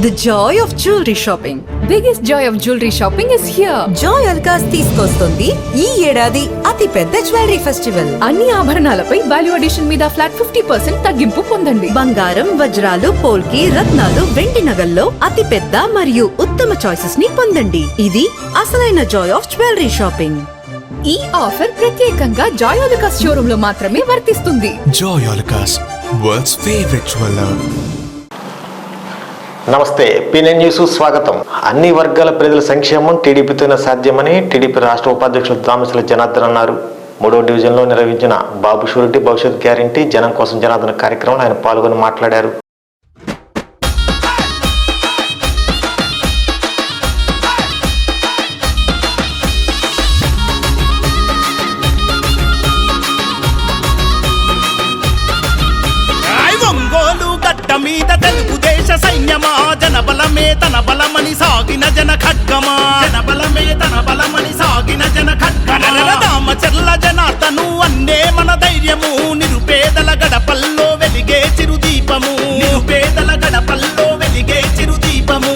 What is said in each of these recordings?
The joy of jewelry shopping. Biggest joy of jewelry shopping is here. Joy Alucas తీసుకొస్తుంది ఈ ఏడాది అతి పెద్ద జ్యువెలరీ ఫెస్టివల్. అన్ని ఆభరణాలపై వాల్యూ అడిషన్ మీద ఫ్లాట్ 50% తగ్గింపు పొందండి. బంగారం, వజ్రాలు, పోల్కి, రత్నాలు, వెండి నగల్లో అతి పెద్ద మరియు ఉత్తమ చాయిసెస్ ని పొందండి. ఇది అసలైన జాయ్ ఆఫ్ జ్యువెలరీ షాపింగ్. ఈ ఆఫర్ ప్రత్యేకంగా జాయ్ అలుకాస్ షోరూమ్ లో మాత్రమే వర్తిస్తుంది. Joy Alucas, world's favorite jeweler. నమస్తే, పిఎన్ఎన్ న్యూస్ స్వాగతం. అన్ని వర్గాల ప్రజల సంక్షేమం టీడీపీతోనే సాధ్యమని టీడీపీ రాష్ట్ర ఉపాధ్యక్షులు దామచల జనార్దన్ అన్నారు. 3వ డివిజన్లో నిర్వహించిన బాబు షూరిటీ భవిష్యత్ గ్యారంటీ జనం కోసం జనార్దన్ కార్యక్రమంలో ఆయన పాల్గొని మాట్లాడారు. సైన్యమా జనబలమే తన బలమని సాగిన జన ఖడ్గమా, జనబలమే తన బలమని సాగిన జన ఖడ్గమా. దామచర్ల జనార్దను అన్నే మన ధైర్యము, నిరుపేదల గడపల్లో వెలిగే చిరుదీపము, నిరుపేదల గడపల్లో వెలిగే చిరుదీపము.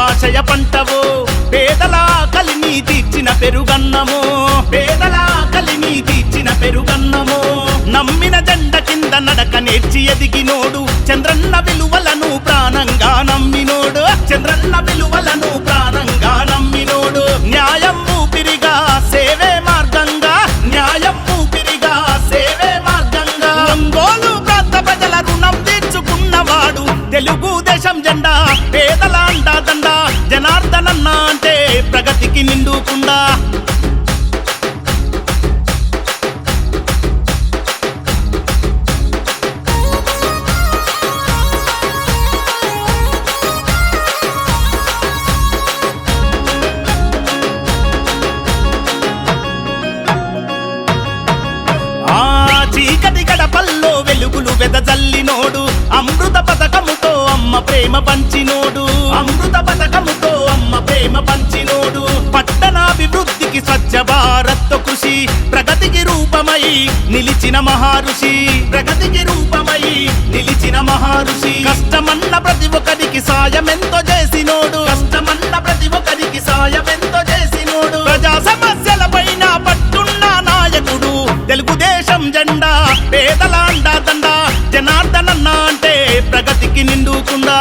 ఆశయ పంటవో పేదల కలిని తీర్చిన పెరుగన్నమో, పేదల కలిని తీర్చిన పెరుగన్నమో. నమ్మిన జెండ కింద నడక నేర్చి ఎదిగినోడు, చంద్రన్న విలువలను ప్రాణంగా నమ్మినోడు, చంద్రన్న విలువలను ప్రాణంగా నమ్మినోడు. న్యాయం ఊపిరిగా సేవే మార్గంగా, న్యాయం ఊపిరిగా సేవే మార్గంగా. ఒంగోలు ప్రాంత ప్రజల రుణం తీర్చుకున్నవాడు, తెలుగు దేశం జెండా పేదల అండాదండ. జనార్దనన్న అంటే ప్రగతికి నిండుకుండా. చీకటి గడపల్లో వెలుగులు వెదజల్లినోడు, అమృత పథకముతో అమ్మ ప్రేమ పంచినోడు, అమృత పథకముతో అమ్మ ప్రేమ పంచినోడు. పట్టణాభివృద్ధికి స్వచ్ఛ భారత్ కృషి, ప్రగతికి రూపమై నిలిచిన మహారుషి, ప్రగతికి రూపమై నిలిచిన మహారుషి. కష్టమన్న ప్రతి ఒక్కరికి సాయమెంతో చేసినోడు, కష్టమన్న ప్రతి ఒక్కరికి సాయమెంతో చేసినోడు. ప్రజా సమస్యల పైన పట్టున్న నాయకుడు, తెలుగుదేశం జెండా పేదల అండాదండ. జనార్దనన్న అంటే ప్రగతికి నిండుకుండా.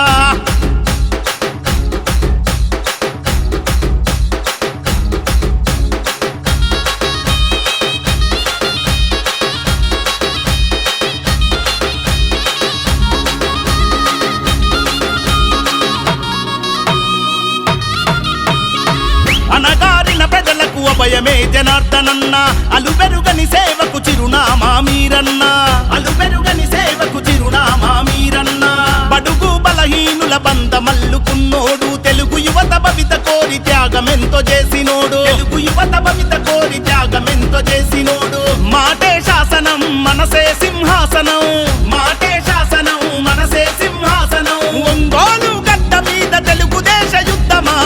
అనగారిన ప్రజలకు అభయమే జనార్దనన్న, అలుబెరుగని సేవకు చిరునామా మీరన్న, అలుబెరుగని సేవకు చిరునామా మీరన్న. బడుగు బలహీనుల బంధమల్లుకున్నోడు, తెలుగు యువత భవిత కోరి త్యాగమెంతో చేసినోడు, తెలుగు యువత భవిత కోరి త్యాగమెంతో చేసినోడు. మాటే శాసనం మనసే సింహాసనం, మాటే శాసనం మనసే సింహాసనం. ఒంగోలు గడ్డ మీద తెలుగుదేశ యుద్ధమా,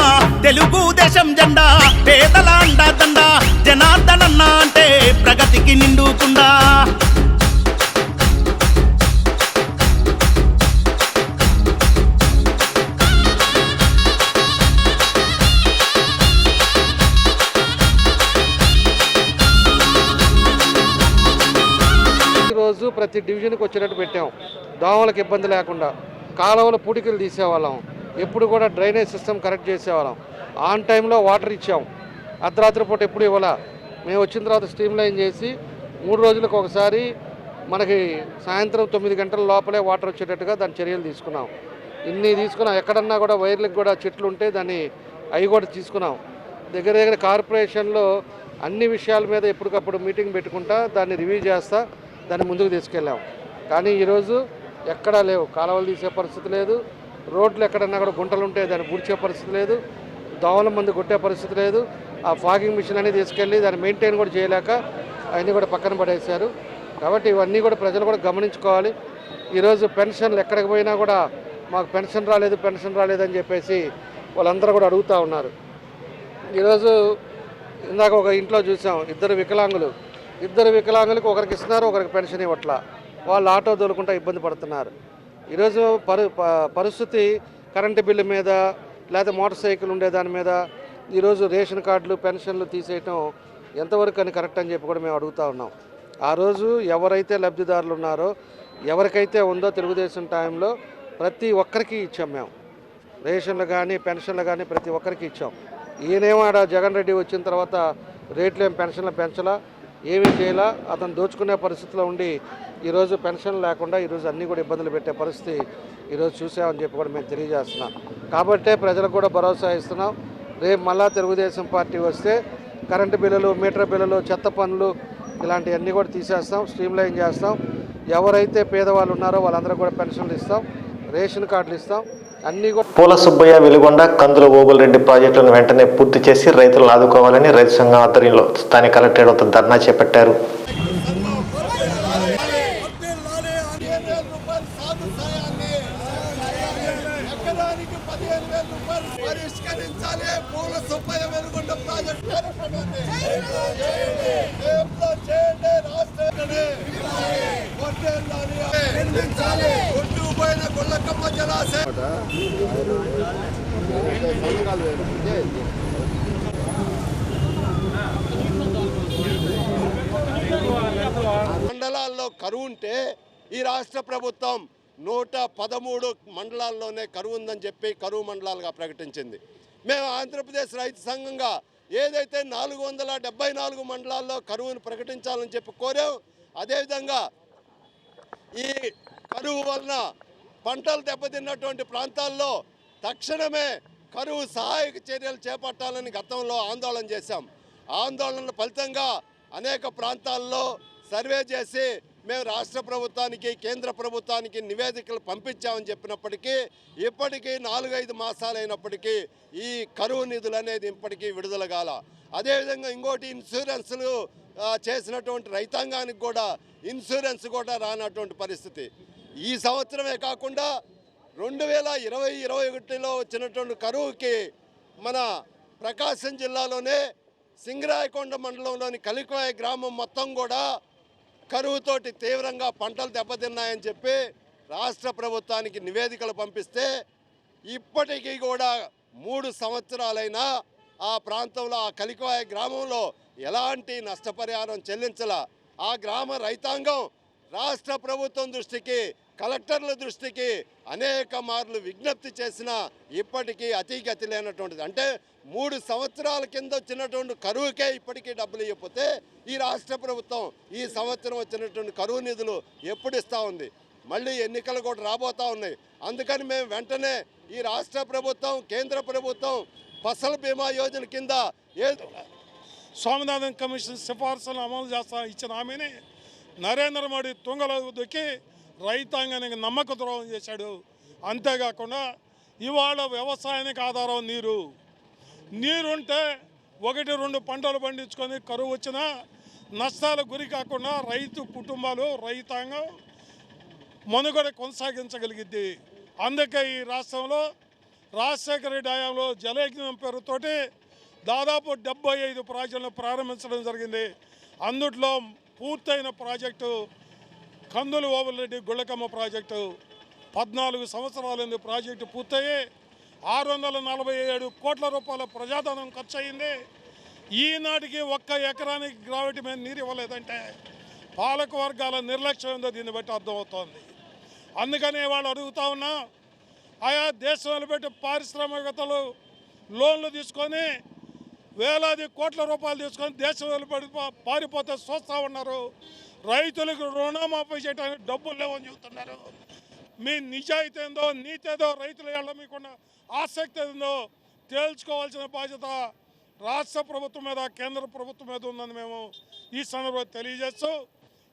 తెలుగుదేశం జెండా పేదల అండాదండ. జనార్దనన్న అంటే ప్రగతికి నిండుకుండా. ఈరోజు ప్రతి డివిజన్కి వచ్చేటట్టు పెట్టాం, దోమలకు ఇబ్బంది లేకుండా. కాలువల పూడికలు తీసేవాళ్ళం, ఎప్పుడు కూడా డ్రైనేజ్ సిస్టమ్ కరెక్ట్ చేసేవాళ్ళం. ఆన్ టైంలో వాటర్ ఇచ్చాం, అర్ధరాత్రి పూట ఎప్పుడు ఇవ్వాల. మేము వచ్చిన తర్వాత స్ట్రీమ్ లైన్ చేసి 3 రోజులకు ఒకసారి మనకి సాయంత్రం 9 గంటల లోపలే వాటర్ వచ్చేటట్టుగా దాని చర్యలు తీసుకున్నాం. ఇన్ని తీసుకున్నాం. ఎక్కడన్నా కూడా వైర్లకు కూడా చెట్లు ఉంటే దాన్ని అవి కూడా తీసుకున్నాం. దగ్గర దగ్గర కార్పొరేషన్లో అన్ని విషయాల మీద ఎప్పటికప్పుడు మీటింగ్ పెట్టుకుంటా దాన్ని రివ్యూ చేస్తా దాన్ని ముందుకు తీసుకెళ్ళాం. కానీ ఈరోజు ఎక్కడా లేవు, కాలువలు తీసే పరిస్థితి లేదు, రోడ్లు ఎక్కడన్నా కూడా గుంటలు ఉంటే దాన్ని పూడ్చే పరిస్థితి లేదు, దోమల మందు కొట్టే పరిస్థితి లేదు. ఆ ఫాగింగ్ మిషన్ అనేది తీసుకెళ్ళి దాన్ని మెయింటైన్ కూడా చేయలేక అవన్నీ కూడా పక్కన పడేశారు. కాబట్టి ఇవన్నీ కూడా ప్రజలు కూడా గమనించుకోవాలి. ఈరోజు పెన్షన్లు ఎక్కడికి పోయినా కూడా మాకు పెన్షన్ రాలేదని చెప్పేసి వాళ్ళందరూ కూడా అడుగుతూ ఉన్నారు. ఈరోజు ఇందాక ఒక ఇంట్లో చూసాం, ఇద్దరు వికలాంగులకు ఒకరికి ఇస్తున్నారు, ఒకరికి పెన్షన్ ఇవ్వట్లా. వాళ్ళు ఆటో దొరుకుంటా ఇబ్బంది పడుతున్నారు. ఈరోజు పరిస్థితి కరెంటు బిల్లు మీద లేదా మోటార్ సైకిల్ ఉండే దాని మీద ఈరోజు రేషన్ కార్డులు పెన్షన్లు తీసేయటం ఎంతవరకు అని కరెక్ట్ అని చెప్పి కూడా మేము అడుగుతూ ఉన్నాం. ఆ రోజు ఎవరైతే లబ్ధిదారులు ఉన్నారో ఎవరికైతే ఉందో తెలుగుదేశం టైంలో ప్రతి ఒక్కరికి ఇచ్చాం. మేము రేషన్లు కానీ పెన్షన్లు కానీ ప్రతి ఒక్కరికి ఇచ్చాం. ఈయనేమో ఆడ జగన్ రెడ్డి వచ్చిన తర్వాత రేట్లు పెన్షన్లు పెంచలా, ఏమీ చేయాలా, అతను దోచుకునే పరిస్థితిలో ఉండి ఈరోజు పెన్షన్ లేకుండా ఈరోజు అన్నీ కూడా ఇబ్బందులు పెట్టే పరిస్థితి ఈరోజు చూసామని చెప్పి కూడా మేము తెలియజేస్తున్నాం. కాబట్టే ప్రజలకు కూడా భరోసా ఇస్తున్నాం. రేపు మళ్ళా తెలుగుదేశం పార్టీ వస్తే కరెంటు బిల్లులు, మీటర్ బిల్లులు, చెత్త పన్నులు ఇలాంటివన్నీ కూడా తీసేస్తాం, స్ట్రీమ్లైన్ చేస్తాం. ఎవరైతే పేదవాళ్ళు ఉన్నారో వాళ్ళందరూ కూడా పెన్షన్లు ఇస్తాం, రేషన్ కార్డులు ఇస్తాం. అన్నీ కూడా పూల సుబ్బయ్య వెలుగొండ కందుల ఓబులరెడ్డి ప్రాజెక్టులను వెంటనే పూర్తి చేసి రైతులను ఆదుకోవాలని రైతు సంఘం ఆధ్వర్యంలో స్థానిక కలెక్టరేట్ వద్ద ధర్నా చేపట్టారు. మండలాల్లో కరువు ఉంటే ఈ రాష్ట్ర ప్రభుత్వం 113 మండలాల్లోనే కరువు ఉందని చెప్పి కరువు మండలాలుగా ప్రకటించింది. మేము ఆంధ్రప్రదేశ్ రైతు సంఘంగా ఏదైతే 474 మండలాల్లో కరువును ప్రకటించాలని చెప్పి కోరాం, అదేవిధంగా ఈ కరువు వలన పంటలు దెబ్బతిన్నటువంటి ప్రాంతాల్లో తక్షణమే కరువు సహాయక చర్యలు చేపట్టాలని గతంలో ఆందోళన చేశాం. ఆందోళనల ఫలితంగా అనేక ప్రాంతాల్లో సర్వే చేసి మేము రాష్ట్ర ప్రభుత్వానికి కేంద్ర ప్రభుత్వానికి నివేదికలు పంపించామని చెప్పినప్పటికీ ఇప్పటికీ 4-5 మాసాలు అయినప్పటికీ ఈ కరువు నిధులు అనేది ఇప్పటికీ విడుదల కాల. అదేవిధంగా ఇంకోటి ఇన్సూరెన్సులు చేసినటువంటి రైతాంగానికి కూడా ఇన్సూరెన్స్ కూడా రానటువంటి పరిస్థితి. ఈ సంవత్సరమే కాకుండా 2020-21లో వచ్చినటువంటి కరువుకి మన ప్రకాశం జిల్లాలోనే సింగరాయకొండ మండలంలోని కలికాయ గ్రామం మొత్తం కూడా కరువుతోటి తీవ్రంగా పంటలు దెబ్బతిన్నాయని చెప్పి రాష్ట్ర ప్రభుత్వానికి నివేదికలు పంపిస్తే ఇప్పటికీ కూడా 3 సంవత్సరాలైనా ఆ ప్రాంతంలో ఆ కలికాయ గ్రామంలో ఎలాంటి నష్టపరిహారం చెల్లించాల. ఆ గ్రామ రైతాంగం రాష్ట్ర ప్రభుత్వం దృష్టికి, కలెక్టర్ల దృష్టికి అనేక మార్లు విజ్ఞప్తి చేసినా ఇప్పటికీ అతిగతి లేనటువంటిది. అంటే 3 సంవత్సరాల కింద వచ్చినటువంటి కరువుకే ఇప్పటికీ డబ్బులు ఇవ్వకపోతే ఈ రాష్ట్ర ప్రభుత్వం ఈ సంవత్సరం వచ్చినటువంటి కరువు నిధులు ఎప్పుడు ఇస్తూ ఉంది? మళ్ళీ ఎన్నికలు కూడా రాబోతూ ఉన్నాయి. అందుకని మేము వెంటనే ఈ రాష్ట్ర ప్రభుత్వం, కేంద్ర ప్రభుత్వం ఫసల్ బీమా యోజన కింద స్వామినాథన్ కమిషన్ సిఫార్సులను అమలు చేస్తా ఇచ్చిన హామీని నరేంద్ర మోడీ తుంగలో దొక్కి రైతాంగానికి నమ్మక ద్రోహం చేశాడు. అంతేకాకుండా ఇవాళ వ్యవసాయానికి ఆధారం నీరుంటే 1-2 పంటలు పండించుకొని కరువు వచ్చినా నష్టాలకు గురి కాకుండా రైతు కుటుంబాలు, రైతాంగం మనుగడ కొనసాగించగలిగిద్ది. అందుకే ఈ రాష్ట్రంలో రాజశేఖర రెడ్డి హయాంలో జలయజ్ఞం పేరుతోటి దాదాపు 75 ప్రాజెక్టులను ప్రారంభించడం జరిగింది. అందుట్లో పూర్తయిన ప్రాజెక్టు కందుల ఓబులరెడ్డి గుళ్ళకమ్మ ప్రాజెక్టు 14 సంవత్సరాలైంది ప్రాజెక్టు పూర్తయి 647 కోట్ల రూపాయల ప్రజాధనం ఖర్చు అయింది. ఈనాటికి 1 ఎకరానికి గ్రావిటీ మీద నీరు ఇవ్వలేదంటే పాలక వర్గాల నిర్లక్ష్యం ఏందో దీన్ని బట్టి అర్థమవుతోంది. అందుకని వాళ్ళు అడుగుతా ఉన్నా, ఆయా దేశంలో పెట్టి పారిశ్రామికతలు లోన్లు తీసుకొని వేలాది కోట్ల రూపాయలు తీసుకొని దేశం వెలుపడి పారిపోతే చూస్తూ ఉన్నారు. రైతులకు రుణమాఫీ చేయడానికి డబ్బులు లేవని చెబుతున్నారు. మీ నిజాయితీ ఏందో, నీతి ఏదో, రైతుల ఏళ్ళ మీకున్న ఆసక్తి ఏందో తేల్చుకోవాల్సిన బాధ్యత రాష్ట్ర ప్రభుత్వం మీద, కేంద్ర ప్రభుత్వం మీద ఉందని మేము ఈ సందర్భంగా తెలియజేస్తూ,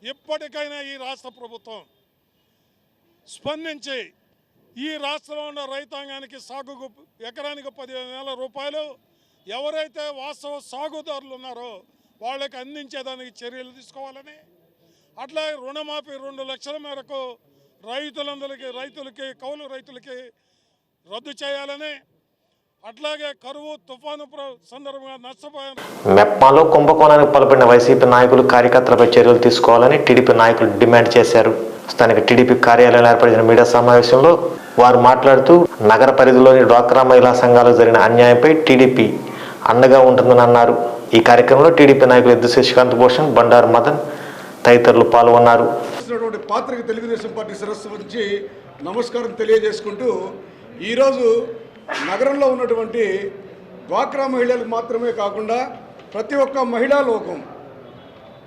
ఇప్పటికైనా ఈ రాష్ట్ర ప్రభుత్వం స్పందించి ఈ రాష్ట్రంలో ఉన్న రైతాంగానికి సాగుకు ఎకరానికి 15,000 రూపాయలు ఎవరైతే వాస్తవ సాగుదారులు ఉన్నారో వాళ్ళకి అందించేదానికి చర్యలు తీసుకోవాలని, అట్లా రుణమాఫీ 2 లక్షల మేరకు రైతులకి కౌలు రైతులకి రద్దు చేయాలని, అట్లాగే కరువు తుఫాను సందర్భంగా నష్టపోయారు. మెప్మాలో కుంభకోణానికి పాల్పడిన వైసీపీ నాయకులు కార్యకర్తలపై చర్యలు తీసుకోవాలని టీడీపీ నాయకులు డిమాండ్ చేశారు. స్థానిక టీడీపీ కార్యాలయంలో ఏర్పడిన మీడియా సమావేశంలో వారు మాట్లాడుతూ నగర పరిధిలోని డ్వాక్రా మహిళా సంఘాలకు జరిగిన అన్యాయంపై టీడీపీ అండగా ఉంటుందని అన్నారు. ఈ కార్యక్రమంలో టీడీపీ నాయకులు ఎద్దు శశికాంత్ భూషణ్, బండారు మదన్ తదితరులు పాల్గొన్నారు. పాత్రకు తెలుగుదేశం పార్టీ సరస్సు నుంచి నమస్కారం తెలియజేసుకుంటూ, ఈరోజు నగరంలో ఉన్నటువంటి డ్వాక్రా మహిళలకు మాత్రమే కాకుండా ప్రతి ఒక్క మహిళా లోకం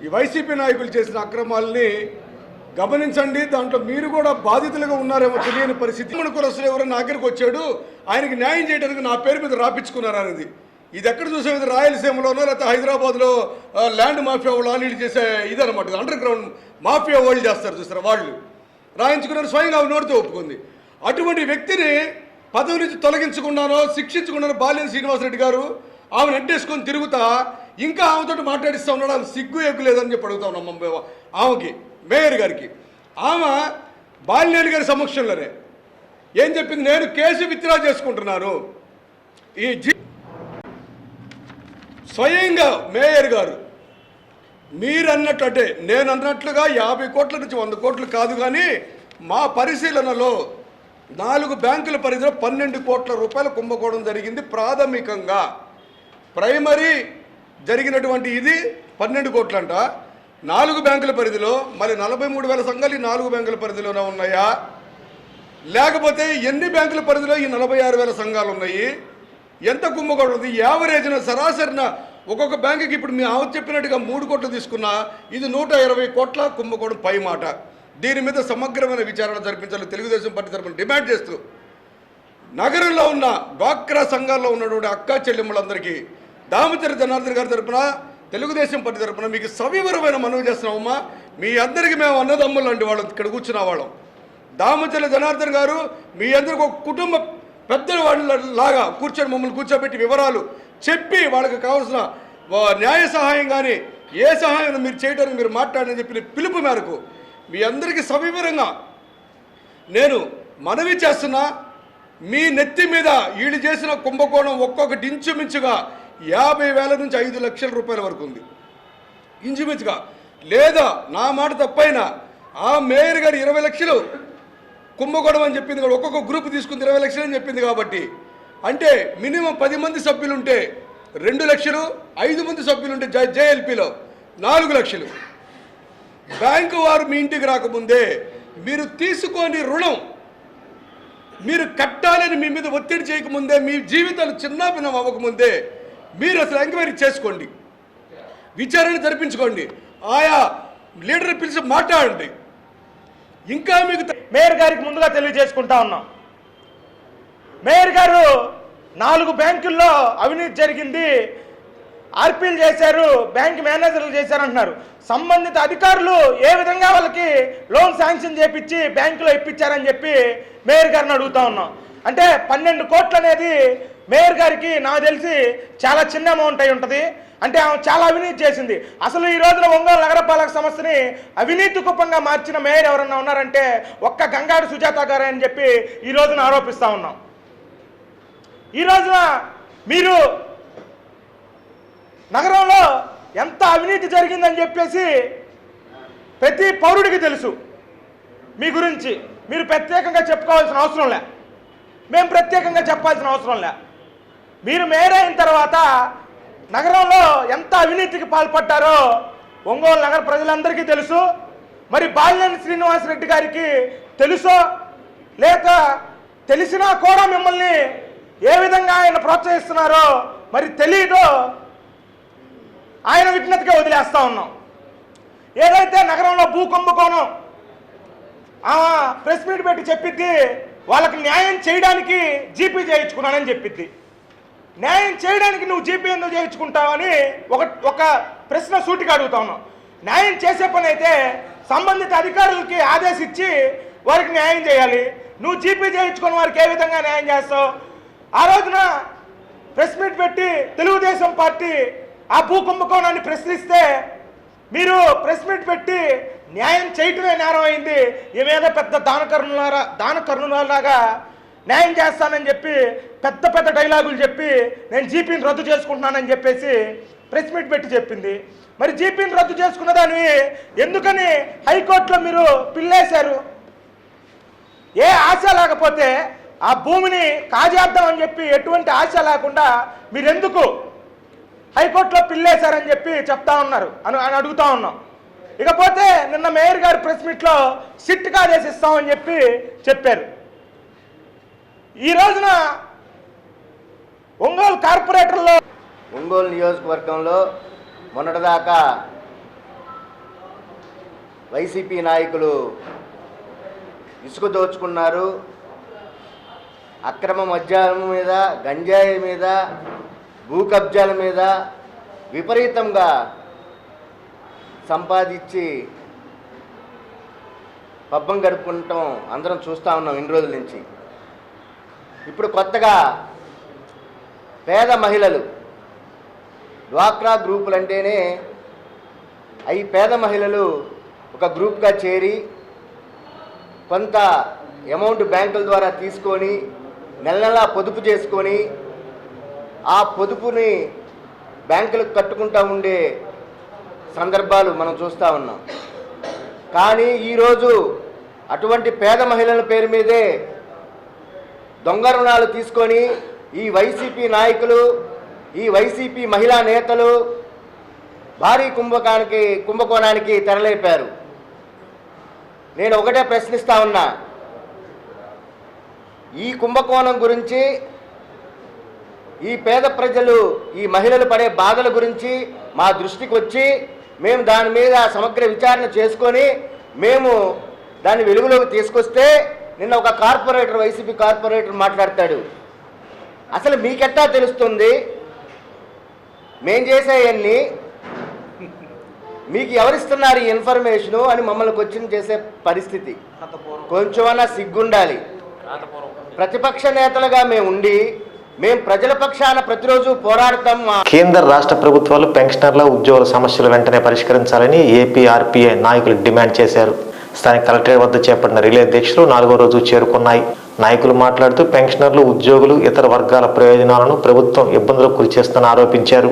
ఈ వైసీపీ నాయకులు చేసిన అక్రమాలని గమనించండి. దాంట్లో మీరు కూడా బాధితులుగా ఉన్నారేమో తెలియని పరిస్థితి. కులస్తులు ఎవరైనా దగ్గరికి వచ్చాడు, ఆయనకి న్యాయం చేయడానికి నా పేరు మీద రాపించుకున్నారు అనేది. ఇది ఎక్కడ చూసేది? రాయలసీమలోనో లేకపోతే హైదరాబాద్లో ల్యాండ్ మాఫియా వాళ్ళు ఆలీడ్ చేసే ఇదనమాట. అండర్ గ్రౌండ్ మాఫియా వాళ్ళు చేస్తారు చూస్తారు, వాళ్ళు రాయించుకున్నారు. స్వయంగా ఆమె నోటితో ఒప్పుకుంది. అటువంటి వ్యక్తిని పదవి నుంచి తొలగించకుండానో శిక్షించకుండానో బాలినేని శ్రీనివాసరెడ్డి గారు ఆమెను అడ్డేసుకొని తిరుగుతా ఇంకా ఆమెతో మాట్లాడిస్తూ ఉన్నాడు. ఆమె సిగ్గు ఎగ్గు లేదని చెప్పి అడుగుతా ఉన్నాం ఆమెకి, మేయర్ గారికి. ఆమె బాలినేని గారి సమక్షంలోనే ఏం చెప్పింది? నేను కేసు విత్డ్రా చేసుకుంటున్నాను. ఈ స్వయంగా మేయర్ గారు మీరు అన్నట్టు, అంటే నేను అన్నట్లుగా 50 కోట్ల నుంచి 100 కోట్లు కాదు, కానీ మా పరిశీలనలో 4 బ్యాంకుల పరిధిలో 12 కోట్ల రూపాయలు కుంభకోణం జరిగింది. ప్రాథమికంగా ప్రైమరీ జరిగినటువంటి ఇది 12 కోట్లంట. 4 బ్యాంకుల పరిధిలో మరి 43,000 సంఘాలు ఈ 4 బ్యాంకుల పరిధిలోనే ఉన్నాయా, లేకపోతే ఎన్ని బ్యాంకుల పరిధిలో ఈ 46,000 సంఘాలు ఉన్నాయి? ఎంత కుంభకోణం ఉంది? యావరేజ్న సరాసరిన ఒక్కొక్క బ్యాంకుకి ఇప్పుడు మీ ఆమె చెప్పినట్టుగా 3 కోట్లు తీసుకున్నా ఇది 120 కోట్ల కుంభకోణం పై మాట. దీని మీద సమగ్రమైన విచారణ జరిపించాలని తెలుగుదేశం పార్టీ తరఫున డిమాండ్ చేస్తూ, నగరంలో ఉన్న డ్వాక్రా సంఘాల్లో ఉన్నటువంటి అక్కా చెల్లెమ్మలందరికీ దామచర్ల జనార్దన్ గారి తరఫున, తెలుగుదేశం పార్టీ తరఫున మీకు సవివరమైన మనవి చేస్తున్నామమ్మా. మీ అందరికీ మేము అన్నదమ్ములు లాంటి వాళ్ళం, ఇక్కడ కూర్చున్న వాళ్ళం. దామచర్ల జనార్దన్ గారు మీ అందరికి ఒక కుటుంబ పెద్దల వాళ్ళలాగా కూర్చొని మమ్మల్ని కూర్చోబెట్టి వివరాలు చెప్పి వాళ్ళకి కావాల్సిన న్యాయ సహాయం కానీ ఏ సహాయం మీరు చేయడానికి మీరు మాట్లాడని చెప్పిన పిలుపు మేరకు మీ అందరికీ సవివరంగా నేను మనవి చేస్తున్నా. మీ నెత్తి మీద వీళ్ళు చేసిన కుంభకోణం ఒక్కొక్కటి ఇంచుమించుగా 50,000 నుంచి 5 లక్షల రూపాయల వరకు ఉంది ఇంచుమించుగా. లేదా నా మాట తప్పైనా ఆ మేయర్ గారు 20 లక్షలు కుంభకోణం అని చెప్పింది, కూడా ఒక్కొక్క గ్రూప్ తీసుకుంది 20 లక్షలు అని చెప్పింది. కాబట్టి అంటే మినిమం 10 మంది సభ్యులుంటే 2 లక్షలు, 5 మంది సభ్యులుంటే జేఎల్పీలో 4 లక్షలు. బ్యాంకు వారు మీ ఇంటికి రాకముందే మీరు తీసుకొని రుణం మీరు కట్టాలని మీ మీద ఒత్తిడి చేయకముందే, మీ జీవితాలు చిన్నాభిన్నం అవ్వకముందే మీరు అసలు ఎంక్వైరీ చేసుకోండి, విచారణ జరిపించుకోండి, ఆయా లీడర్ పిలిచి మాట్లాడండి. ఇంకా మీకు మేయర్ గారికి ముందుగా తెలియజేసుకుంటా ఉన్నాం. మేయర్ గారు 4 బ్యాంకుల్లో అవినీతి జరిగింది, ఆర్పీలు చేశారు, బ్యాంక్ మేనేజర్లు చేశారంటున్నారు. సంబంధిత అధికారులు ఏ విధంగా వాళ్ళకి లోన్ శాంక్షన్ చేపించి బ్యాంకులో ఇప్పించారని చెప్పి మేయర్ గారిని అడుగుతా ఉన్నాం. అంటే 12 కోట్లు అనేది మేయర్ గారికి నాకు తెలిసి చాలా చిన్న అమౌంట్ అయి ఉంటుంది. అంటే ఆమె చాలా అవినీతి చేసింది. అసలు ఈ రోజున ఒంగోలు నగరపాలక సంస్థని అవినీతి కుప్పంగా మార్చిన మేయర్ ఎవరన్నా ఉన్నారంటే ఒక్క గంగాడు సుజాత గారే అని చెప్పి ఈ రోజున ఆరోపిస్తూ ఉన్నాం. ఈ రోజున మీరు నగరంలో ఎంత అవినీతి జరిగిందని చెప్పేసి ప్రతి పౌరుడికి తెలుసు. మీ గురించి మీరు ప్రత్యేకంగా చెప్పుకోవాల్సిన అవసరం లే, మేము ప్రత్యేకంగా చెప్పాల్సిన అవసరం లే. మీరు మేయర్ అయిన తర్వాత నగరంలో ఎంత అవినీతికి పాల్పడ్డారో ఒంగోలు నగర ప్రజలందరికీ తెలుసు. మరి బాలినేని శ్రీనివాసరెడ్డి గారికి తెలుసో లేక తెలిసినా కూడా మిమ్మల్ని ఏ విధంగా ఆయన ప్రోత్సహిస్తున్నారో మరి తెలియదో ఆయన విజ్ఞతగా వదిలేస్తూ ఉన్నాం. ఏదైతే నగరంలో భూ కుంభకోణం ప్రెస్ మీట్ పెట్టి చెప్పిద్ది, వాళ్ళకి న్యాయం చేయడానికి జీపీ చేయించుకున్నానని చెప్పిద్ది. న్యాయం చేయడానికి నువ్వు జీపీ ఎందుకు చేయించుకుంటావని ఒక ప్రశ్న సూటిగా అడుగుతా ఉన్నావు. న్యాయం చేసే పని అయితే సంబంధిత అధికారులకి ఆదేశించి వారికి న్యాయం చేయాలి. నువ్వు జీపీ చేయించుకుని వారికి ఏ విధంగా న్యాయం చేస్తావు? ఆ రోజున ప్రెస్ మీట్ పెట్టి తెలుగుదేశం పార్టీ ఆ భూ కుంభకోణాన్ని ప్రశ్నిస్తే మీరు ప్రెస్ మీట్ పెట్టి న్యాయం చేయటమే నేరం అయింది. ఏమేదో పెద్ద దానకరుణలాగా న్యాయం చేస్తానని చెప్పి పెద్ద పెద్ద డైలాగులు చెప్పి నేను జీపీని రద్దు చేసుకుంటున్నానని చెప్పేసి ప్రెస్ మీట్ పెట్టి చెప్పింది. మరి జీపీని రద్దు చేసుకున్న దాన్ని ఎందుకని హైకోర్టులో మీరు పిల్లేశారు? ఏ ఆశ లేకపోతే ఆ భూమిని కాజేద్దామని చెప్పి ఎటువంటి ఆశ లేకుండా మీరెందుకు హైకోర్టులో పిల్లేశారని చెప్పి చెప్తా ఉన్నారు అని అడుగుతా ఉన్నాం. ఇకపోతే నిన్న మేయర్ గారు ప్రెస్ మీట్లో సిట్గా ఆదేశిస్తామని చెప్పి చెప్పారు. ఈ రోజున ఒంగోలు కార్పొరేటర్లో ఒంగోలు నియోజకవర్గంలో మొన్నటిదాకా వైసీపీ నాయకులు ఇసుక దోచుకున్నారు, అక్రమ మద్యం మీద, గంజాయి మీద, భూ కబ్జాల మీద విపరీతంగా సంపాదించి పబ్బం గడుపుకుంటాం అందరం చూస్తూ ఉన్నాం ఇన్ని రోజుల నుంచి. ఇప్పుడు కొత్తగా పేద మహిళలు, డ్వాక్రా గ్రూపులు అంటేనే అవి పేద మహిళలు ఒక గ్రూప్గా చేరి కొంత అమౌంట్ బ్యాంకుల ద్వారా తీసుకొని నెల నెలా పొదుపు చేసుకొని ఆ పొదుపుని బ్యాంకులకు కట్టుకుంటూ ఉండే సందర్భాలు మనం చూస్తూ ఉన్నాం. కానీ ఈరోజు అటువంటి పేద మహిళల పేరు మీదే దొంగ రుణాలు తీసుకొని ఈ వైసీపీ నాయకులు, ఈ వైసీపీ మహిళా నేతలు భారీ కుంభకోణానికి తెరలేపారు. నేను ఒకటే ప్రశ్నిస్తా ఉన్నా, ఈ కుంభకోణం గురించి, ఈ పేద ప్రజలు, ఈ మహిళలు పడే బాధల గురించి మా దృష్టికి వచ్చి మేము దాని మీద సమగ్ర విచారణ చేసుకొని మేము దాన్ని వెలుగులోకి తీసుకొస్తే నిన్న ఒక కార్పొరేటర్, వైసీపీ కార్పొరేటర్ మాట్లాడతాడు, అసలు మీకెట్టా తెలుస్తుంది మేం చేసేవన్నీ, మీకు ఎవరిస్తున్నారు ఈ ఇన్ఫర్మేషను అని మమ్మల్ని క్వశ్చన్ చేసే పరిస్థితి. కొంచెమన్నా సిగ్గుండాలి. ప్రతిపక్ష నేతలుగా మేము ఉండి మేము ప్రజల పక్షాన ప్రతిరోజు పోరాడతాం. కేంద్ర రాష్ట్ర ప్రభుత్వాలు పెన్షనర్ల ఉద్యోగుల సమస్యలు వెంటనే పరిష్కరించాలని ఏపీఆర్పీఐ నాయకులు డిమాండ్ చేశారు. స్థానిక కలెక్టరేట్ వద్ద చేపట్టిన రిలే దీక్షలు 4వ రోజు చేరుకున్నాయి. నాయకులు మాట్లాడుతూ పెన్షనర్లు, ఉద్యోగులు, ఇతర వర్గాల ప్రయోజనాలను ప్రభుత్వం ఇబ్బందులకు గురి చేస్తుందని ఆరోపించారు.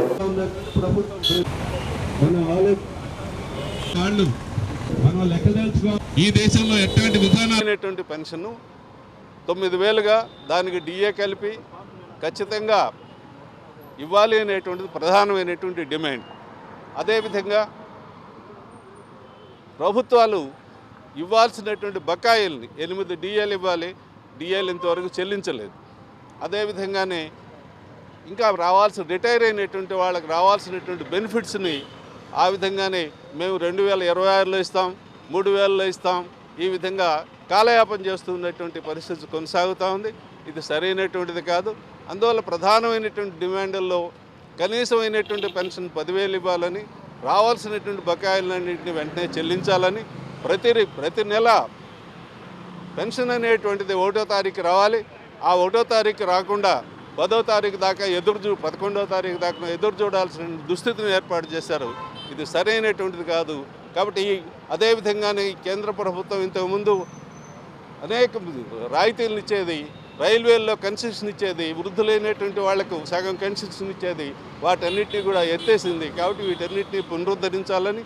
ఈ దేశంలో ఎటువంటి విధానమైనటువంటి పెన్షన్ 9,000గా దానికి డిఏ కలిపి ఖచ్చితంగా ఇవ్వాలి అనేటువంటిది ప్రధానమైనటువంటి డిమాండ్. అదేవిధంగా ప్రభుత్వాలు ఇవ్వాల్సినటువంటి బకాయిల్ని 8 డిఏలు ఇవ్వాలి, డిఏలు ఇంతవరకు చెల్లించలేదు. అదేవిధంగానే ఇంకా రిటైర్ అయినటువంటి వాళ్ళకి రావాల్సినటువంటి బెనిఫిట్స్ని ఆ విధంగానే మేము 2026లో ఇస్తాం, 3000లో ఇస్తాం, ఈ విధంగా కాలయాపన చేస్తున్నటువంటి పరిస్థితి కొనసాగుతూ ఉంది. ఇది సరైనటువంటిది కాదు. అందువల్ల ప్రధానమైనటువంటి డిమాండ్లలో కనీసమైనటువంటి పెన్షన్ 10,000 ఇవ్వాలని, రావాల్సినటువంటి బకాయిలన్నింటినీ వెంటనే చెల్లించాలని, ప్రతి నెల పెన్షన్ అనేటువంటిది 1వ తారీఖు రావాలి. ఆ 1వ తారీఖు రాకుండా 10వ తారీఖు దాకా 11వ తారీఖు దాకా ఎదురు చూడాల్సిన దుస్థితిని ఏర్పాటు చేశారు. ఇది సరైనటువంటిది కాదు. కాబట్టి అదేవిధంగానే కేంద్ర ప్రభుత్వం ఇంతకుముందు అనేక రాయితీలను ఇచ్చేది, రైల్వేల్లో కన్సెషన్ ఇచ్చేది, వృద్ధులైనటువంటి వాళ్లకు సగం కన్సెషన్ ఇచ్చేది, వాటన్నిటినీ కూడా ఎత్తేసింది. కాబట్టి వీటన్నిటినీ పునరుద్ధరించాలని,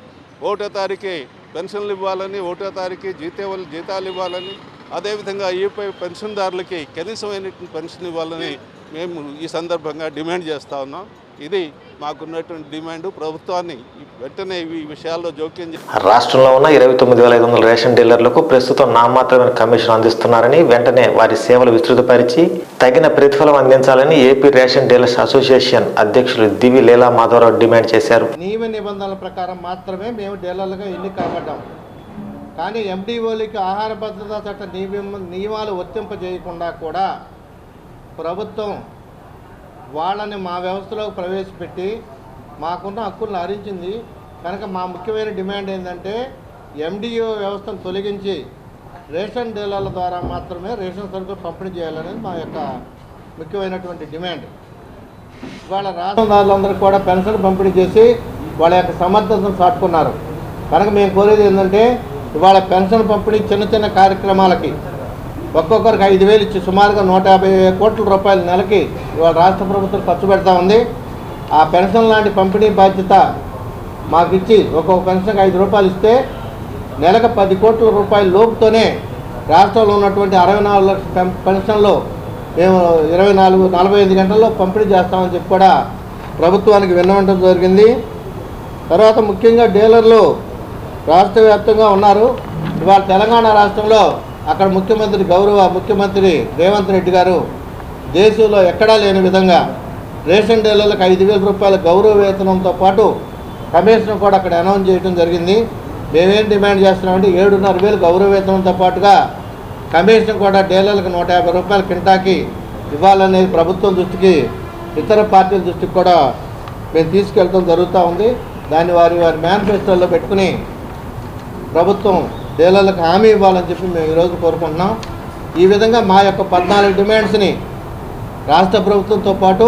1వ తారీఖే పెన్షన్లు ఇవ్వాలని, 1వ తారీఖే జీతాలు ఇవ్వాలని, అదేవిధంగా ఈపై పెన్షన్దారులకి కనీసమైనటువంటి పెన్షన్ ఇవ్వాలని మేము ఈ సందర్భంగా డిమాండ్ చేస్తూ ఉన్నాం. ఇది మాకున్నటువంటి డిమాండ్. ప్రభుత్వాన్ని వెంటనే ఈ విషయాల్లో జోక్యం రాష్ట్రంలో ఉన్న 29,500 రేషన్ డీలర్లకు ప్రస్తుతం నామాత్రమైన కమిషన్ అందిస్తున్నారని, వెంటనే వారి సేవలు విస్తృతపరిచి తగిన ప్రతిఫలం అందించాలని ఏపీ రేషన్ డీలర్స్ అసోసియేషన్ అధ్యక్షులు దివి లీలా మాధవరావు డిమాండ్ చేశారు. నియమ నిబంధనల ప్రకారం మాత్రమే మేము డీలర్లుగా ఎన్నిక కాబడ్డాం. కానీ ఎండిఓలకి ఆహార భద్రతా చట్ట నియమాలు వర్తింపజేయకుండా కూడా ప్రభుత్వం వాళ్ళని మా వ్యవస్థలోకి ప్రవేశపెట్టి మాకున్న హక్కులను హరించింది. కనుక మా ముఖ్యమైన డిమాండ్ ఏంటంటే ఎండిఓ వ్యవస్థను తొలగించి రేషన్ డీలర్ల ద్వారా మాత్రమే రేషన్ సరుకులు పంపిణీ చేయాలనేది మా యొక్క ముఖ్యమైనటువంటి డిమాండ్. ఇవాళ రాష్ట్రదారులందరూ కూడా పెన్షన్ పంపిణీ చేసి వాళ్ళ యొక్క సమర్థతను చాటుకున్నారు. కనుక మేము కోరేది ఏంటంటే ఇవాళ పెన్షన్ పంపిణీ చిన్న చిన్న కార్యక్రమాలకి ఒక్కొక్కరికి 5,000 ఇచ్చి సుమారుగా 150 కోట్ల రూపాయల నెలకి ఇవాళ రాష్ట్ర ప్రభుత్వం ఖర్చు పెడతా ఉంది. ఆ పెన్షన్ లాంటి పంపిణీ బాధ్యత మాకు ఇచ్చి ఒక్కొక్క పెన్షన్కి 5 రూపాయలు ఇస్తే నెలకు 10 కోట్ల రూపాయల లోపుతోనే రాష్ట్రంలో ఉన్నటువంటి 64 లక్షల పెన్షన్లు మేము 45 గంటల్లో పంపిణీ చేస్తామని చెప్పి కూడా ప్రభుత్వానికి విన్నవించడం జరిగింది. తర్వాత ముఖ్యంగా డీలర్లు రాష్ట్ర వ్యాప్తంగా ఉన్నారు. ఇవాళ తెలంగాణ రాష్ట్రంలో అక్కడ గౌరవ ముఖ్యమంత్రి రేవంత్ రెడ్డి గారు దేశంలో ఎక్కడా లేని విధంగా రేషన్ డీలర్లకు 5,000 రూపాయల గౌరవ వేతనంతో పాటు కమిషన్ కూడా అక్కడ అనౌన్స్ చేయడం జరిగింది. మేమేం డిమాండ్ చేస్తున్నామంటే 7,500 గౌరవ వేతనంతో పాటుగా కమిషన్ కూడా డీలర్లకు 150 రూపాయల కింటాకి ఇవ్వాలనేది ప్రభుత్వం దృష్టికి, ఇతర పార్టీల దృష్టికి కూడా మేము తీసుకెళ్ళడం జరుగుతూ ఉంది. దాన్ని వారి మేనిఫెస్టోలో పెట్టుకుని ప్రభుత్వం డీలర్లకు హామీ ఇవ్వాలని చెప్పి మేము ఈరోజు కోరుకుంటున్నాం. ఈ విధంగా మా యొక్క 14 డిమాండ్స్ని రాష్ట్ర ప్రభుత్వంతో పాటు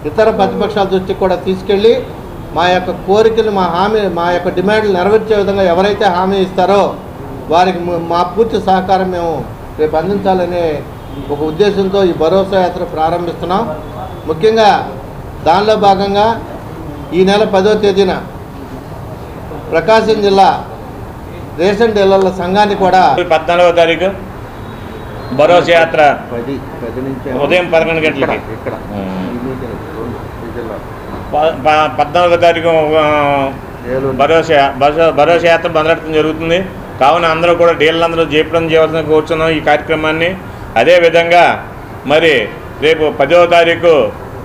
ఇతర ప్రతిపక్షాల దృష్టికి కూడా తీసుకెళ్ళి మా యొక్క కోరికలు, మా యొక్క డిమాండ్లు నెరవేర్చే విధంగా ఎవరైతే హామీ ఇస్తారో వారికి మా పూర్తి సహకారం మేము రేపు అందించాలనే ఒక ఉద్దేశంతో ఈ భరోసా యాత్ర ప్రారంభిస్తున్నాం. ముఖ్యంగా దానిలో భాగంగా ఈ నెల 10వ తేదీన ప్రకాశం జిల్లా రేషన్ డీలర్ల సంఘాన్ని కూడా 14వ తారీఖు భరోసా యాత్ర ఉదయం 11 గంటలకి 14వ తారీఖు భరోసా యాత్ర మొదలెట్టడం జరుగుతుంది. కావున అందరూ కూడా డీలర్లందరూ జయప్రదం చేయవలసిన కూర్చున్నాం ఈ కార్యక్రమాన్ని. అదేవిధంగా మరి రేపు 10వ తారీఖు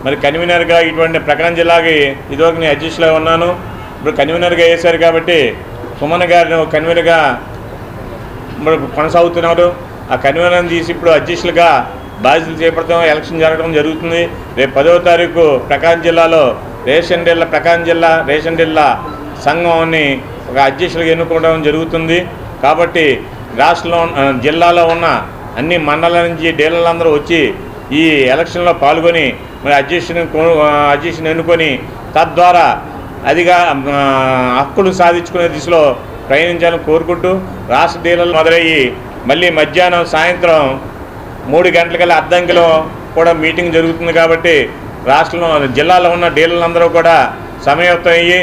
మరి కన్వీనర్గా ఇటువంటి ప్రకాశం జిల్లాకి ఇదివరకు నేను అధ్యక్షులుగా ఉన్నాను. ఇప్పుడు కన్వీనర్గా వేశారు కాబట్టి సుమన్ గారిని కన్వీనర్గా కొనసాగుతున్నారు. ఆ కన్వీనర్ని తీసి ఇప్పుడు అధ్యక్షులుగా బాధ్యతలు చేపడతాం. ఎలక్షన్ జరగడం జరుగుతుంది. రేపు 10వ తారీఖు ప్రకాశం జిల్లాలో ప్రకాశం జిల్లా రేషన్ డీలర్ల సంఘాన్ని ఒక అధ్యక్షులుగా ఎన్నుకోవడం జరుగుతుంది. కాబట్టి జిల్లాలో ఉన్న అన్ని మండలాల నుంచి డీలర్లందరూ వచ్చి ఈ ఎలక్షన్లో పాల్గొని మరి అధ్యక్షుని ఎన్నుకొని తద్వారా అదిగా హక్కులు సాధించుకునే దిశలో ప్రయాణించాలని కోరుకుంటూ రాష్ట్ర డీలర్లు మొదలయ్యి మళ్ళీ మధ్యాహ్నం సాయంత్రం 3 గంటలకల్లా అద్దంకిలో కూడా మీటింగ్ జరుగుతుంది. కాబట్టి జిల్లాలో ఉన్న డీలర్లందరూ కూడా సమయయుక్తం అయ్యి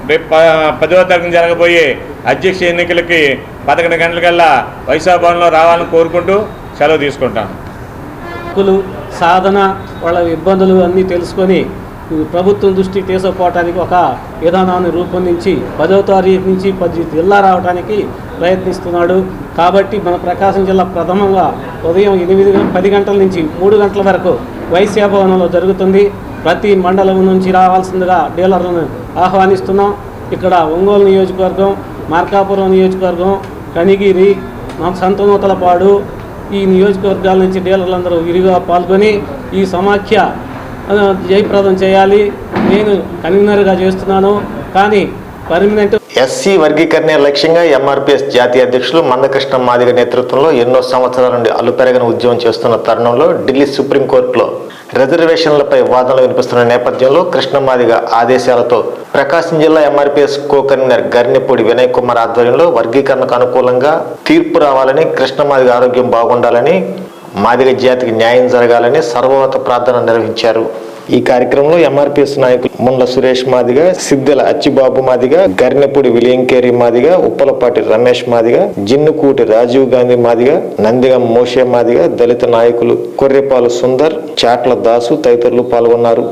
రేపు 10వ తారీఖున జరగబోయే అధ్యక్ష ఎన్నికలకి 11 గంటలకల్లా వైశాఖ భవన్లో రావాలని కోరుకుంటూ సెలవు తీసుకుంటాను. హక్కులు సాధన వాళ్ళ ఇబ్బందులు అన్నీ తెలుసుకొని ప్రభుత్వం దృష్టికి తీసుకుపోవడానికి ఒక విధానాన్ని రూపొందించి 10వ తారీఖు నుంచి 10 జిల్లా రావడానికి ప్రయత్నిస్తున్నాడు. కాబట్టి మన ప్రకాశం జిల్లా ప్రథమంగా ఉదయం 10 గంటల నుంచి 3 గంటల వరకు వైశ్య భవనంలో జరుగుతుంది. ప్రతి మండలం నుంచి రావాల్సిందిగా డీలర్లను ఆహ్వానిస్తున్నాం. ఇక్కడ ఒంగోలు నియోజకవర్గం, మార్కాపురం నియోజకవర్గం, కనిగిరి, సంతనూతలపాడు ఈ నియోజకవర్గాల నుంచి డీలర్లందరూ విరిగా పాల్గొని ఈ సమాఖ్య జయప్రదం చేయాలి. నేను కన్వీనర్గా చేస్తున్నాను. కానీ పర్మనెంట్ ఎస్సీ వర్గీకరణ లక్ష్యంగా ఎంఆర్పీఎస్ జాతీయ అధ్యక్షులు మందకృష్ణ మాదిగ నేతృత్వంలో ఎన్నో సంవత్సరాల నుండి అలుపెరగని ఉద్యమం చేస్తున్న తరుణంలో ఢిల్లీ సుప్రీంకోర్టులో రిజర్వేషన్లపై వాదనలు వినిపిస్తున్న నేపథ్యంలో కృష్ణ మాదిగ ఆదేశాలతో ప్రకాశం జిల్లా MRPS co convener Garnepudi Vinay Kumar ఆధ్వర్యంలో వర్గీకరణకు అనుకూలంగా తీర్పు రావాలని, కృష్ణ మాదిగ ఆరోగ్యం బాగుండాలని, మాదిగ జాతికి న్యాయం జరగాలని సర్వమత ప్రార్థన నిర్వహించారు. ఈ కార్యక్రమంలో ఎంఆర్పీఎస్ నాయకులు ముండ్ల సురేష్ మాదిగ, సిద్దెల అచ్చిబాబు మాదిగ, గర్నెపూడి విలియంకేరి మాదిగ, ఉప్పలపాటి రమేష్ మాదిగ, జిన్నుకూటి రాజీవ్ గాంధీ మాదిగ, నందిగం మోషే మాదిగ, దళిత నాయకులు కొర్రెపాలు సుందర్, చాట్ల దాసు తదితరులు పాల్గొన్నారు.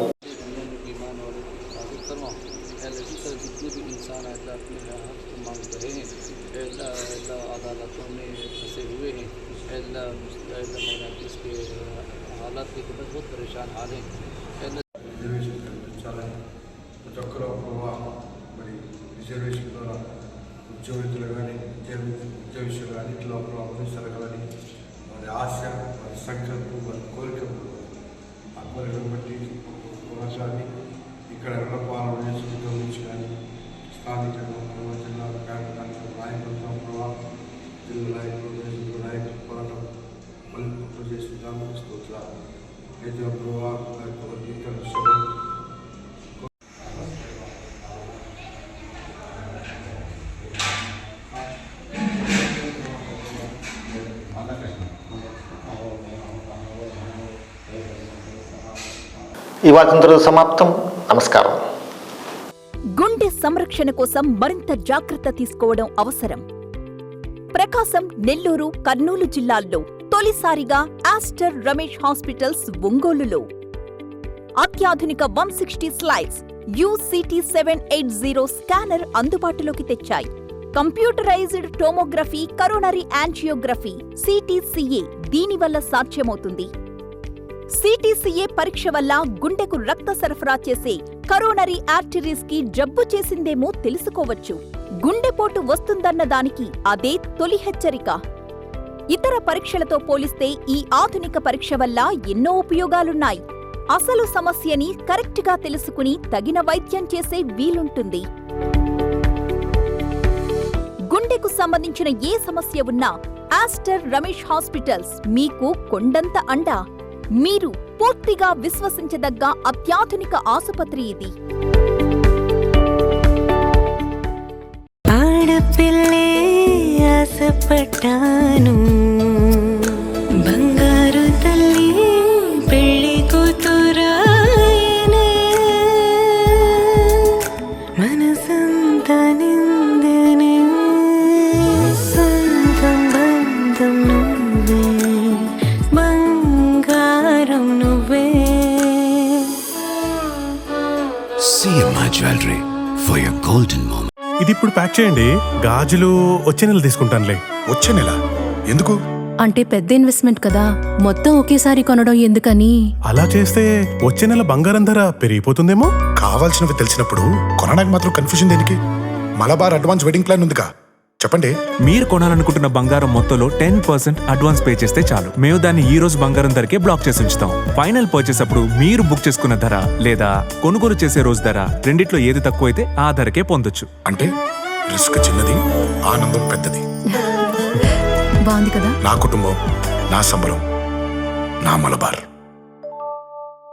ప్రతి ఒక్కరూ మరి రిజర్వేషన్ ద్వారా ఉద్యోగులు కానీ ఉద్యోగస్తులు కానీ ఇట్లా జరగాలని వారి ఆశ, వారి సంకల్పం, వారి కోరికలు ఆ కోరికను బట్టి కొనసాగి ఇక్కడ రుణపాలన చేసుకుంటూ నుంచి కానీ స్థానికంగా జిల్లా నాయకత్వం జిల్లా నాయకులు నాయకులు పోరాటం మళ్ళీ చేసుకుంటాము. స్తోత్రాలు. అయితే వర్గీకరణ ఈ వార్తంతో సమాప్తం. నమస్కారం. గుండె సంరక్షణ కోసం మరింత జాగ్రత్త తీసుకోవడం అవసరం. ప్రకాశం, నెల్లూరు, కర్నూలు జిల్లాల్లో తొలిసారిగా ఆస్టర్ రమేష్ హాస్పిటల్స్ ఒంగోలులో అత్యాధునిక 160 స్లైడ్స్ UCT 780 స్కానర్ అందుబాటులోకి తెచ్చాయి. Computerised tomography, coronary angiography, CTCA దీనివల్ల సాధ్యమవుతుంది. CTCA పరీక్ష వల్ల గుండెకు రక్త సరఫరా చేసే కరోనరీ ఆర్టరీస్ కి జబ్బు చేసిందేమో తెలుసుకోవచ్చు. గుండెపోటు వస్తుందన్న దానికి అదే తొలి హెచ్చరిక. ఇతర పరీక్షలతో పోలిస్తే ఈ ఆధునిక పరీక్ష వల్ల ఎన్నో ఉపయోగాలున్నాయి. అసలు సమస్యని కరెక్ట్గా తెలుసుకుని తగిన వైద్యం చేసే వీలుంటుంది. గుండెకు సంబంధించిన ఏ సమస్య ఉన్నా ఆస్టర్ రమేష్ హాస్పిటల్స్ మీకు కొండంత అండా. మీరు పూర్తిగా విశ్వసించదగ్గ అత్యాధునిక ఆసుపత్రి ఇది. ఆడపిల్లే ఆశపడ్డాను, బంగారు తల్లి పెళ్లి కూతురాయనే, మనసంతా నిందనే, సొంతం బంధం నువ్వే, బంగారం నువ్వే. CMI Jewelry for your golden moment. ఇది ఇప్పుడు ప్యాక్ చేయండి. గాజులు వచ్చే నెల తీసుకుంటానులే. వచ్చే నెల ఎందుకు? అంటే పెద్ద ఇన్వెస్ట్మెంట్ కదా, మొత్తం ఒకేసారి కొనడం ఎందుకని. అలా చేస్తే వచ్చే నెల బంగారం ధర పెరిగిపోతుందేమో. కావాల్సినవి తెలిసినప్పుడు కొనడానికి మాత్రం కన్ఫ్యూజన్ దేనికి? మలబార్ అడ్వాన్స్ వెడ్డింగ్ ప్లాన్ ఉందిగా, చెప్పండి. మీరు కొనాలనుకుంటున్న బంగారం మొత్తంలో 10% అడ్వాన్స్ పే చేస్తే చాలు. మేము దాన్ని ఈ రోజు బంగారం ధరకే బ్లాక్ చేసి ఉంచుతాం. ఫైనల్ పర్చేస్ అప్పుడు మీరు బుక్ చేసుకున్న ధర లేదా కొనుగోలు చేసే రోజు ధర రెండిట్లో ఏది తక్కువైతే ఆ ధరకే పొందొచ్చు. అంటే రిస్క్ చిన్నది, ఆనందం పెద్దది. బాగుంది కదా. నా కుటుంబం, నా సంబరం, నా మలబార్.